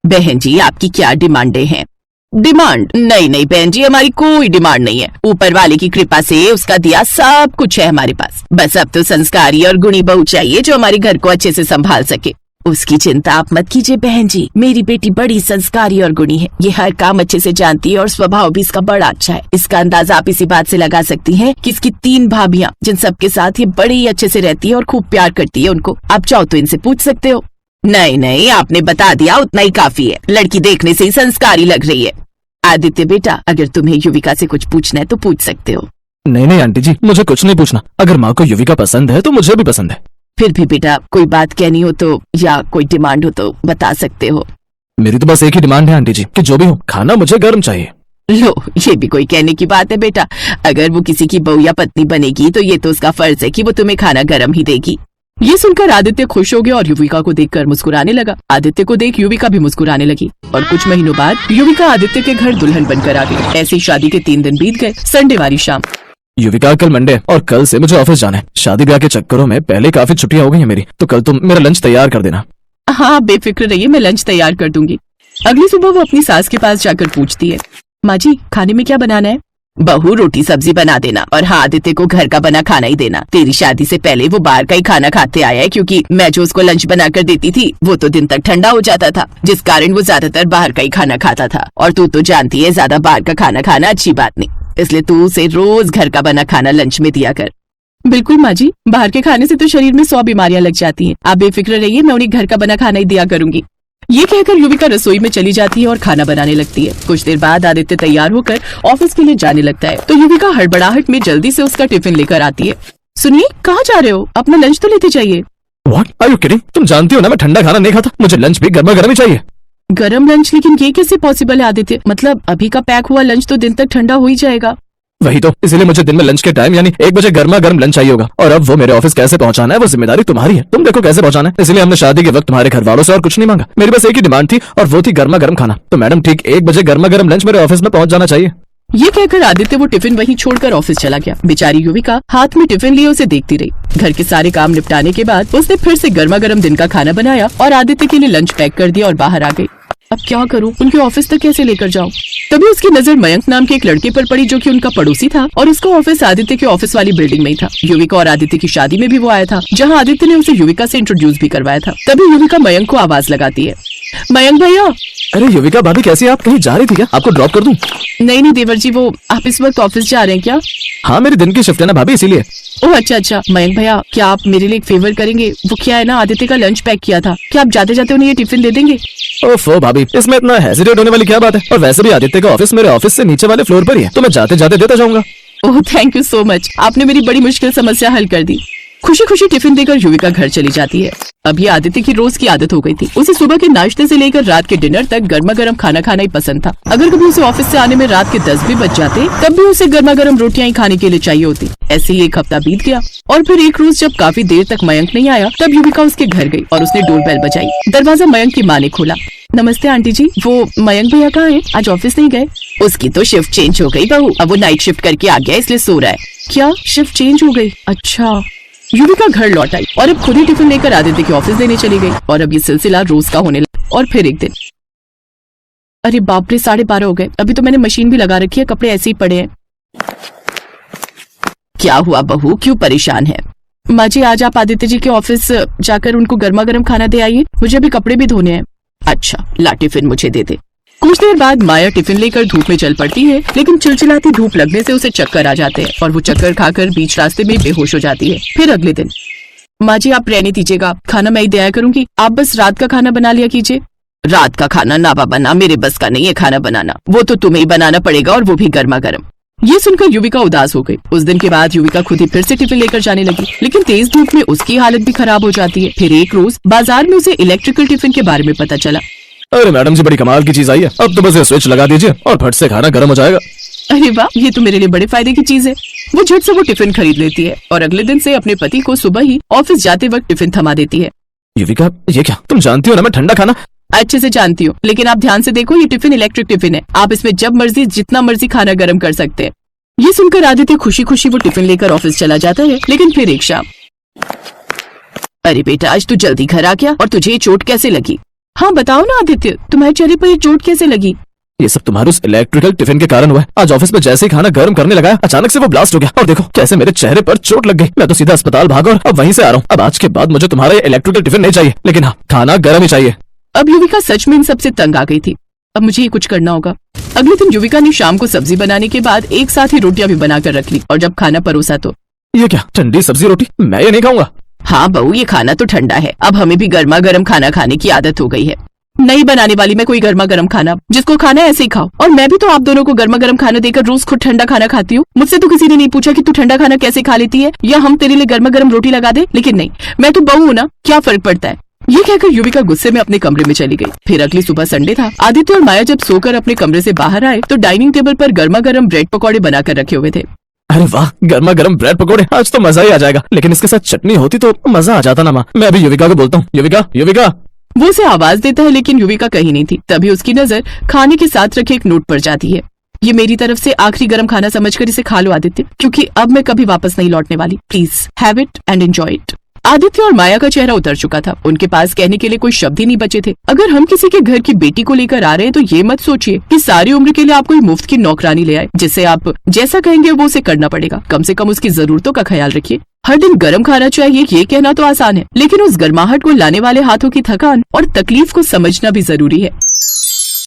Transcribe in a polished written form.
बहन जी आपकी क्या डिमांडें हैं? डिमांड? नहीं नहीं बहन जी, हमारी कोई डिमांड नहीं है। ऊपर वाले की कृपा से उसका दिया सब कुछ है हमारे पास। बस अब तो संस्कारी और गुणी बहू चाहिए जो हमारे घर को अच्छे से संभाल सके। उसकी चिंता आप मत कीजिए बहन जी, मेरी बेटी बड़ी संस्कारी और गुणी है। ये हर काम अच्छे से जानती है और स्वभाव भी इसका बड़ा अच्छा है। इसका अंदाजा आप इसी बात से लगा सकती हैं कि इसकी 3 भाभियां जिन सबके साथ ये बड़े ही अच्छे से रहती है और खूब प्यार करती है उनको। आप चाहो तो इनसे पूछ सकते हो। नहीं नहीं, आपने बता दिया उतना ही काफी है। लड़की देखने से ही संस्कारी लग रही है। आदित्य बेटा, अगर तुम्हें युविका से कुछ पूछना है तो पूछ सकते हो। नहीं नहीं आंटी जी, मुझे कुछ नहीं पूछना। अगर माँ को युविका पसंद है तो मुझे भी पसंद है। फिर भी बेटा कोई बात कहनी हो तो या कोई डिमांड हो तो बता सकते हो। मेरी तो बस एक ही डिमांड है आंटी जी कि जो भी हो खाना मुझे गर्म चाहिए। लो, ये भी कोई कहने की बात है बेटा। अगर वो किसी की बहू या पत्नी बनेगी तो ये तो उसका फर्ज है कि वो तुम्हें खाना गर्म ही देगी। ये सुनकर आदित्य खुश हो गया और युविका को देखकर मुस्कुराने लगा। आदित्य को देख युविका भी मुस्कुराने लगी और कुछ महीनों बाद युविका आदित्य के घर दुल्हन बनकर आ गई। ऐसी शादी के 3 दिन बीत गए। संडे वाली शाम। युविका कल मंडे और कल से मुझे ऑफिस जाना है। शादी ब्याह के चक्करों में पहले काफी छुट्टियां हो गई हैं मेरी, तो कल तुम मेरा लंच तैयार कर देना। हाँ बेफिक्र रहिए, मैं लंच तैयार कर दूंगी। अगली सुबह वो अपनी सास के पास जाकर पूछती है, माँ जी खाने में क्या बनाना है? बहू रोटी सब्जी बना देना और हाँ आदित्य को घर का बना खाना ही देना। तेरी शादी से पहले वो बाहर का ही खाना खाते आया है, क्योंकि मैं जो उसको लंच बनाकर देती थी वो तो दिन तक ठंडा हो जाता था, जिस कारण वो ज्यादातर बाहर का ही खाना खाता था। और तू तो जानती है ज्यादा बाहर का खाना खाना अच्छी बात नहीं, इसलिए तू उसे रोज घर का बना खाना लंच में दिया कर। बिल्कुल माँ जी, बाहर के खाने से तो शरीर में 100 बीमारियां लग जाती हैं। आप बेफिक्र रहिए, मैं उन्हें घर का बना खाना ही दिया करूंगी। ये कहकर युविका रसोई में चली जाती है और खाना बनाने लगती है। कुछ देर बाद आदित्य तैयार होकर ऑफिस के लिए जाने लगता है तो युविका हड़बड़ाहट में जल्दी से उसका टिफिन लेकर आती है। सुनिए, कहाँ जा रहे हो? अपना लंच तो लेते जाइए। What? Are you kidding? तुम जानती हो ना मैं ठंडा खाना नहीं खाता, मुझे लंच भी गर्मा गर्म ही चाहिए। गरम लंच? लेकिन ये कैसे पॉसिबल है आदित्य? मतलब अभी का पैक हुआ लंच तो दिन तक ठंडा हो ही जाएगा। वही तो, इसलिए मुझे दिन में लंच के टाइम यानी 1 बजे गर्मा गर्म लंच चाहिए होगा। और अब वो मेरे ऑफिस कैसे पहुंचाना है वो जिम्मेदारी तुम्हारी है। तुम देखो कैसे पहुंचाना है। इसलिए हमने शादी के वक्त तुम्हारे घर वालों से और कुछ नहीं मांगा। मेरी बस एक ही डिमांड थी और वो थी गर्मा गर्म खाना। तो मैडम ठीक 1 बजे गर्मा गर्म लंच मेरे ऑफिस में पहुंच जाना चाहिए। ये कहकर आदित्य वो टिफिन वहीं छोड़कर ऑफिस चला गया। बेचारी युविका हाथ में टिफिन लिए उसे देखती रही। घर के सारे काम निपटाने के बाद उसने फिर से गर्मा गर्म दिन का खाना बनाया और आदित्य के लिए लंच पैक कर दिया और बाहर आ गई। अब क्या करूं, उनके ऑफिस तक कैसे लेकर जाऊं? तभी उसकी नजर मयंक नाम के एक लड़के पर पड़ी जो कि उनका पड़ोसी था और उसका ऑफिस आदित्य के ऑफिस वाली बिल्डिंग में ही था। युविका और आदित्य की शादी में भी वो आया था, जहां आदित्य ने उसे युविका से इंट्रोड्यूस भी करवाया था। तभी युविका मयंक को आवाज लगाती है, मयंक भैया। अरे युविका भाभी कैसी? आप कहीं जा रही थी क्या? आपको ड्रॉप कर दूं? नहीं नहीं देवर जी, वो आप इस वक्त ऑफिस जा रहे हैं क्या? हाँ मेरी दिन की शिफ्ट है ना भाभी, इसीलिए। ओह अच्छा, मयंक भैया क्या आप मेरे लिए एक फेवर करेंगे? वो क्या है ना, आदित्य का लंच पैक किया था, क्या आप जाते जाते उन्हें ये टिफिन दे देंगे? ओफो भाभी, इसमें इतना हेजिटेट होने वाली क्या बात है? और वैसे भी आदित्य का ऑफिस मेरे ऑफिस से नीचे वाले फ्लोर पर ही है, तो मैं जाते जाते देता जाऊंगा। Oh thank you so much, आपने मेरी बड़ी मुश्किल समस्या हल कर दी। खुशी खुशी टिफिन देकर युविका घर चली जाती है। अब ये आदित्य की रोज की आदत हो गई थी। उसे सुबह के नाश्ते से लेकर रात के डिनर तक गर्मा गर्म खाना खाना ही पसंद था। अगर कभी उसे ऑफिस से आने में रात के 10 भी बज जाते तब भी उसे गर्मा गर्म रोटियां ही खाने के लिए चाहिए होती। ऐसे ही 1 हफ्ता बीत गया और फिर एक रोज जब काफी देर तक मयंक नहीं आया तब युविका उसके घर गई और उसने डोरबेल बजाई। दरवाजा मयंक की माँ ने खोला। नमस्ते आंटी जी, वो मयंक भैया कहाँ हैं? आज ऑफिस नहीं गए? उसकी तो शिफ्ट चेंज हो गई बहू, अब वो नाइट शिफ्ट करके आ गया इसलिए सो रहा है। क्या शिफ्ट चेंज हो गई? अच्छा। युविका घर लौट आई और अब खुद ही टिफिन लेकर आदित्य के ऑफिस देने चली गई और अब ये सिलसिला रोज का होने लगा। और फिर एक दिन, अरे बाप रे 12:30 हो गए, अभी तो मैंने मशीन भी लगा रखी है, कपड़े ऐसे ही पड़े हैं। क्या हुआ बहू, क्यों परेशान है? माँ जी आज आप आदित्य जी के ऑफिस जाकर उनको गर्मा गर्म खाना दे आइए, मुझे अभी कपड़े भी धोने हैं। अच्छा ला टिफिन मुझे दे दे। कुछ देर बाद माया टिफिन लेकर धूप में चल पड़ती है, लेकिन चिलचिलाती धूप लगने से उसे चक्कर आ जाते हैं और वो चक्कर खाकर बीच रास्ते में बेहोश हो जाती है। फिर अगले दिन, माँ जी आप रहने दीजिएगा, खाना मैं ही दिया करूंगी, आप बस रात का खाना बना लिया कीजिए। रात का खाना ना बना, मेरे बस का नहीं है खाना बनाना, वो तो तुम्हें ही बनाना पड़ेगा और वो भी गर्मा गर्म। ये सुनकर युविका उदास हो गई। उस दिन के बाद युविका खुद ही फिर से टिफिन लेकर जाने लगी, लेकिन तेज धूप में उसकी हालत भी खराब हो जाती है। फिर एक रोज बाजार में उसे इलेक्ट्रिकल टिफिन के बारे में पता चला। अरे मैडम जी बड़ी कमाल की चीज आई है, अब तो बस ये स्विच लगा दीजिए और फट से खाना गर्म हो जाएगा। अरे वाह, ये तो मेरे लिए बड़े फायदे की चीज है। वो झट से वो टिफिन खरीद लेती है और अगले दिन से अपने पति को सुबह ही ऑफिस जाते वक्त टिफिन थमा देती है। युविका ये क्या, तुम जानती हो ना मैं ठंडा खाना। अच्छे से जानती हूँ, लेकिन आप ध्यान से देखो, ये टिफिन इलेक्ट्रिक टिफिन है, आप इसमें जब मर्जी जितना मर्जी खाना गर्म कर सकते हैं। ये सुनकर आदित्य खुशी खुशी वो टिफिन लेकर ऑफिस चला जाता है। लेकिन फिर एक शाम, अरे बेटा आज तू जल्दी घर आ गया और तुझे ये चोट कैसे लगी? हाँ बताओ ना आदित्य, तुम्हारे चेहरे पर ये चोट कैसे लगी? ये सब तुम्हारे उस इलेक्ट्रिकल टिफिन के कारण हुआ है। आज ऑफिस में जैसे ही खाना गर्म करने लगाया, अचानक से वो ब्लास्ट हो गया और देखो कैसे मेरे चेहरे पर चोट लग गई। मैं तो सीधा अस्पताल भागा और अब वहीं से आ रहा हूँ। अब आज के बाद मुझे तुम्हारा ये इलेक्ट्रिकल टिफिन नहीं चाहिए, लेकिन हाँ, खाना गर्म ही चाहिए। अब युविका सच में इन सबसे तंग आ गई थी। अब मुझे ये कुछ करना होगा। अगले दिन युविका ने शाम को सब्जी बनाने के बाद एक साथ ही रोटियां भी बनाकर रख ली और जब खाना परोसा तो ये क्या, ठंडी सब्जी रोटी? मैं ये नहीं खाऊंगा। हाँ बहू, ये खाना तो ठंडा है, अब हमें भी गर्मा गर्म खाना खाने की आदत हो गई है। नहीं बनाने वाली मैं कोई गर्मा गर्म खाना, जिसको खाना है ऐसे ही खाओ। और मैं भी तो आप दोनों को गर्मा गर्म खाना देकर रोज खुद ठंडा खाना खाती हूँ। मुझसे तो किसी ने नहीं पूछा कि तू ठंडा खाना कैसे खा लेती है, या हम तेरे लिए गर्मा गर्म रोटी लगा दे। लेकिन नहीं, मैं तो बहू हूँ ना, क्या फर्क पड़ता है। ये कहकर युविका गुस्से में अपने कमरे में चली गई। फिर अगली सुबह संडे था। आदित्य और माया जब सोकर अपने कमरे से बाहर आए तो डाइनिंग टेबल पर गर्मा गर्म ब्रेड पकौड़े बनाकर रखे हुए थे। अरे वाह, गर्मा गर्म ब्रेड पकोड़े, आज तो मजा ही आ जाएगा। लेकिन इसके साथ चटनी होती तो मजा आ जाता ना माँ। मैं अभी युविका को बोलता हूँ। युविका, युविका। वो उसे आवाज देता है लेकिन युविका कहीं नहीं थी। तभी उसकी नजर खाने के साथ रखे एक नोट पर जाती है। ये मेरी तरफ से आखिरी गर्म खाना समझकर इसे खा लो आदित्य, क्योंकि अब मैं कभी वापस नहीं लौटने वाली। Please have it and enjoy it. Aditya और माया का चेहरा उतर चुका था। उनके पास कहने के लिए कोई शब्द ही नहीं बचे थे। अगर हम किसी के घर की बेटी को लेकर आ रहे हैं तो ये मत सोचिए कि सारी उम्र के लिए आप कोई मुफ्त की नौकरानी ले आए, जिससे आप जैसा कहेंगे वो उसे करना पड़ेगा। कम से कम उसकी जरूरतों का ख्याल रखिए। हर दिन गर्म खाना चाहिए, ये कहना तो आसान है, लेकिन उस गर्माहट को लाने वाले हाथों की थकान और तकलीफ को समझना भी जरूरी है।